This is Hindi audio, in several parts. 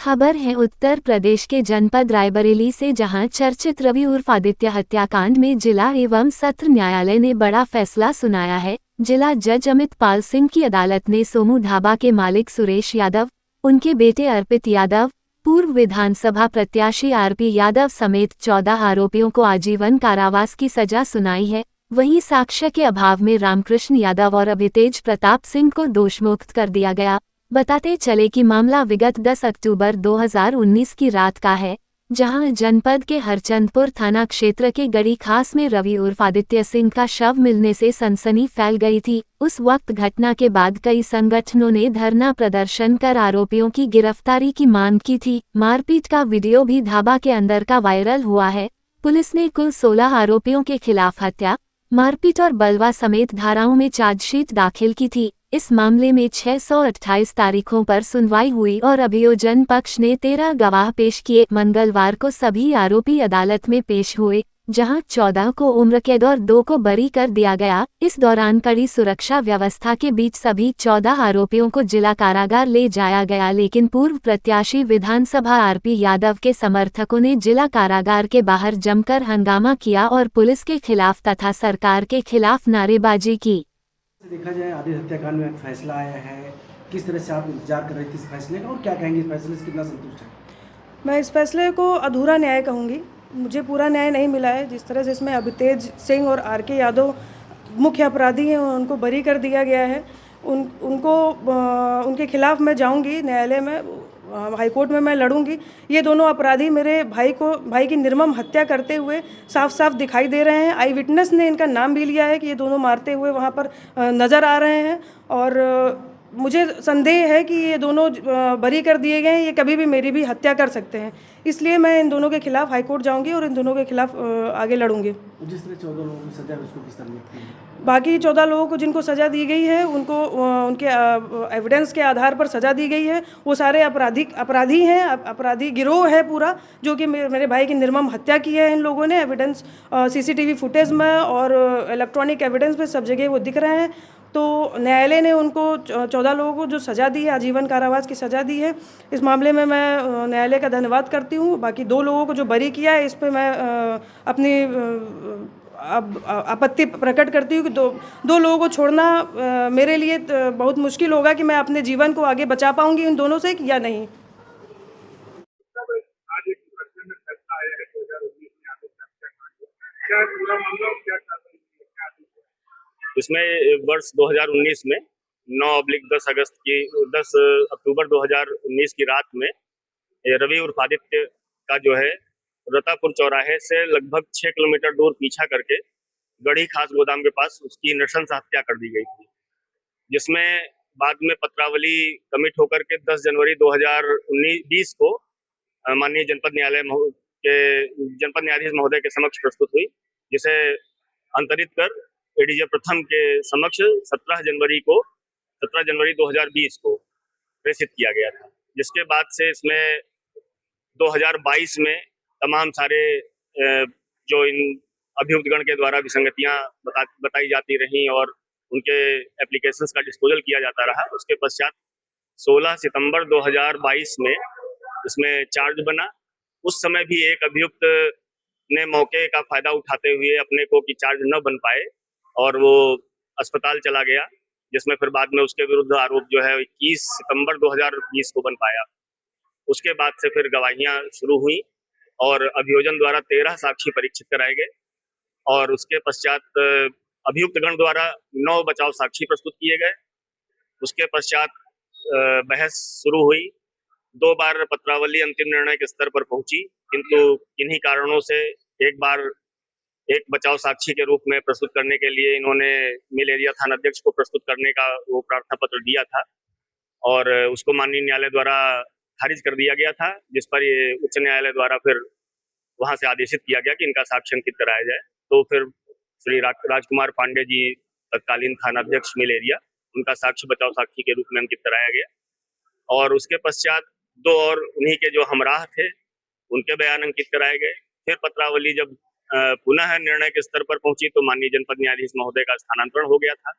खबर है उत्तर प्रदेश के जनपद रायबरेली से, जहां चर्चित रवि उर्फ आदित्य हत्याकांड में जिला एवं सत्र न्यायालय ने बड़ा फैसला सुनाया है। जिला जज अमित पाल सिंह की अदालत ने सोमू ढाबा के मालिक सुरेश यादव, उनके बेटे अर्पित यादव, पूर्व विधानसभा प्रत्याशी आरपी यादव समेत 14 आरोपियों को आजीवन कारावास की सजा सुनाई है। वहीं साक्ष्य के अभाव में रामकृष्ण यादव और अभितेज प्रताप सिंह को दोषमुक्त कर दिया गया। बताते चले कि मामला विगत 10 अक्टूबर 2019 की रात का है, जहां जनपद के हरचंदपुर थाना क्षेत्र के गड़ी खास में रवि उर्फ आदित्य सिंह का शव मिलने से सनसनी फैल गई थी। उस वक्त घटना के बाद कई संगठनों ने धरना प्रदर्शन कर आरोपियों की गिरफ्तारी की मांग की थी। मारपीट का वीडियो भी ढाबा के अंदर का वायरल हुआ है। पुलिस ने कुल 16 आरोपियों के खिलाफ हत्या, मारपीट और बलवा समेत धाराओं में चार्जशीट दाखिल की थी। इस मामले में 628 तारीखों पर सुनवाई हुई और अभियोजन पक्ष ने 13 गवाह पेश किए। मंगलवार को सभी आरोपी अदालत में पेश हुए, जहां 14 को उम्र कैद और 2 को बरी कर दिया गया। इस दौरान कड़ी सुरक्षा व्यवस्था के बीच सभी 14 आरोपियों को जिला कारागार ले जाया गया, लेकिन पूर्व प्रत्याशी विधानसभा आरपी यादव के समर्थकों ने जिला कारागार के बाहर जमकर हंगामा किया और पुलिस के खिलाफ तथा सरकार के खिलाफ नारेबाजी की। देखा जाए आदित्य हत्याकांड में फैसला आया है, किस तरह से आप इंतजार कर रहे थे इस फैसले का और क्या कहेंगे इस फैसले से कितना संतुष्ट है? मैं इस फैसले को अधूरा न्याय कहूँगी। मुझे पूरा न्याय नहीं मिला है। जिस तरह से इसमें अभितेज सिंह और आरके यादव मुख्य अपराधी हैं, उनको बरी कर दिया गया है। उनके खिलाफ मैं जाऊंगी न्यायालय में, हाईकोर्ट में मैं लड़ूंगी। ये दोनों अपराधी मेरे भाई की निर्मम हत्या करते हुए साफ साफ दिखाई दे रहे हैं। आई विटनेस ने इनका नाम भी लिया है कि ये दोनों मारते हुए वहाँ पर नज़र आ रहे हैं और मुझे संदेह है कि ये दोनों बरी कर दिए गए हैं। ये कभी भी मेरी भी हत्या कर सकते हैं, इसलिए मैं इन दोनों के खिलाफ हाईकोर्ट जाऊंगी और इन दोनों के खिलाफ आगे लड़ूंगी। जिस तरह 14 लोगों की सजा है उसको किस तरह देखते हैं? बाकी 14 लोगों को जिनको सज़ा दी गई है, उनको उनके एविडेंस के आधार पर सज़ा दी गई है। वो सारे अपराधी हैं, अपराधी गिरोह है पूरा, जो कि मेरे भाई की निर्मम हत्या की है इन लोगों ने। एविडेंस सीसीटीवी फुटेज में और इलेक्ट्रॉनिक एविडेंस में सब जगह वो दिख रहे हैं। तो न्यायालय ने उनको 14 लोगों को जो सज़ा दी है, आजीवन कारावास की सज़ा दी है, इस मामले में मैं न्यायालय का धन्यवाद करती हूँ। बाकी 2 लोगों को जो बरी किया है, इस पर मैं अपनी आपत्ति प्रकट करती हूँ कि दो लोगों को छोड़ना मेरे लिए बहुत मुश्किल होगा कि मैं अपने जीवन को आगे बचा पाऊंगी इन दोनों से या नहीं। इसमें वर्ष 2019 में 10 अक्टूबर 2019 की रात में रवि उर्फ आदित्य का जो है रतापुर चौराहे से लगभग 6 किलोमीटर दूर पीछा करके गढ़ी खास गोदाम के पास उसकी नृशंस हत्या कर दी गई थी, जिसमें बाद में पत्रावली कमिट होकर के 10 जनवरी 2020 को माननीय जनपद न्यायाधीश महोदय के समक्ष प्रस्तुत हुई, जिसे अंतरित कर एडीजे प्रथम के समक्ष 17 जनवरी 2020 को प्रेषित किया गया था। जिसके बाद से इसमें 2022 में तमाम सारे जो इन अभियुक्तगण के द्वारा विसंगतियां बताई जाती रहीं और उनके एप्लीकेशंस का डिस्पोजल किया जाता रहा। उसके पश्चात 16 सितंबर 2022 में इसमें चार्ज बना। उस समय भी एक अभियुक्त ने मौके का फायदा उठाते हुए अपने को कि चार्ज न बन पाए और वो अस्पताल चला गया, जिसमें फिर बाद में उसके विरुद्ध आरोप जो है 21 सितंबर 2020 को बन पाया। उसके बाद से फिर गवाहियां शुरू हुई और अभियोजन द्वारा 13 साक्षी परीक्षित कराए गए और उसके पश्चात अभियुक्तगण द्वारा 9 बचाव साक्षी प्रस्तुत किए गए। उसके पश्चात बहस शुरू हुई। 2 बार पत्रावली अंतिम निर्णय के स्तर पर पहुंची, किंतु किन्हीं कारणों से एक बचाव साक्षी के रूप में प्रस्तुत करने के लिए इन्होंने मिल एरिया थाना अध्यक्ष को प्रस्तुत करने का वो प्रार्थना पत्र दिया था और उसको माननीय न्यायालय द्वारा खारिज कर दिया गया था, जिस पर ये उच्च न्यायालय द्वारा फिर वहां से आदेशित किया गया कि इनका साक्ष्य अंकित कराया जाए। तो फिर श्री राजकुमार पांडे जी तत्कालीन थाना अध्यक्ष मिल एरिया, उनका साक्ष्य बचाव साक्षी के रूप में अंकित कराया गया और उसके पश्चात 2 और उन्हीं के जो हमराह थे उनके बयान अंकित कराए गए। फिर पत्रावली जब पुनः निर्णय के स्तर पर पहुंची तो माननीय जनपद न्यायाधीश महोदय का स्थानांतरण हो गया था।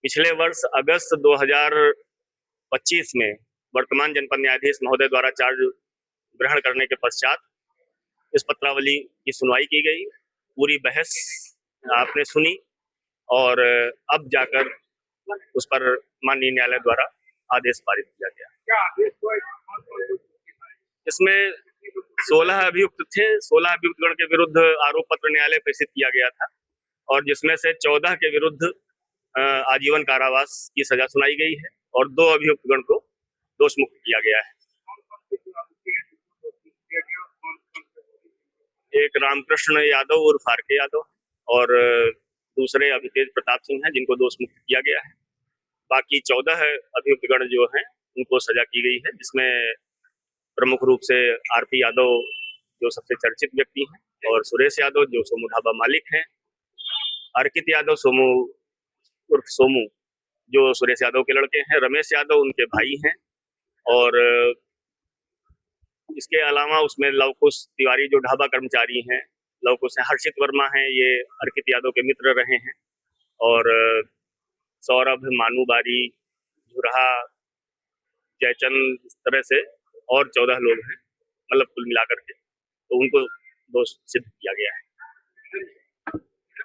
पिछले वर्ष अगस्त 2025 में वर्तमान जनपद न्यायाधीश महोदय द्वारा चार्ज ग्रहण करने के पश्चात इस पत्रावली की सुनवाई की गई, पूरी बहस आपने सुनी और अब जाकर उस पर माननीय न्यायालय द्वारा आदेश पारित किया गया। इसमें 16 अभियुक्त थे। 16 अभियुक्तगण के विरुद्ध आरोप पत्र न्यायालय प्रेषित किया गया था और जिसमें से 14 के विरुद्ध आजीवन कारावास की सजा सुनाई गई है और 2 अभियुक्तगण को दोष मुक्त किया गया है। एक रामकृष्ण यादव उर्फ आर के यादव और दूसरे अभितेज प्रताप सिंह हैं जिनको दोष मुक्त किया गया है। बाकी 14 अभियुक्तगण जो हैं उनको सजा की गई है, जिसमें प्रमुख रूप से आरपी यादव जो सबसे चर्चित व्यक्ति हैं और सुरेश यादव जो सोमू ढाबा मालिक हैं, अर्कित यादव सोमू उर्फ सोमू जो सुरेश यादव के लड़के हैं, रमेश यादव उनके भाई हैं और इसके अलावा उसमें लवकुश तिवारी जो ढाबा कर्मचारी हैं, लवकुश हैं, हर्षित वर्मा हैं, ये अर्कित यादव के मित्र रहे हैं और सौरभ, मानू बारी, झुरहा, जयचंद, इस तरह से और 14 लोग हैं, मतलब कुल मिलाकर के, तो उनको दोष सिद्ध किया गया है।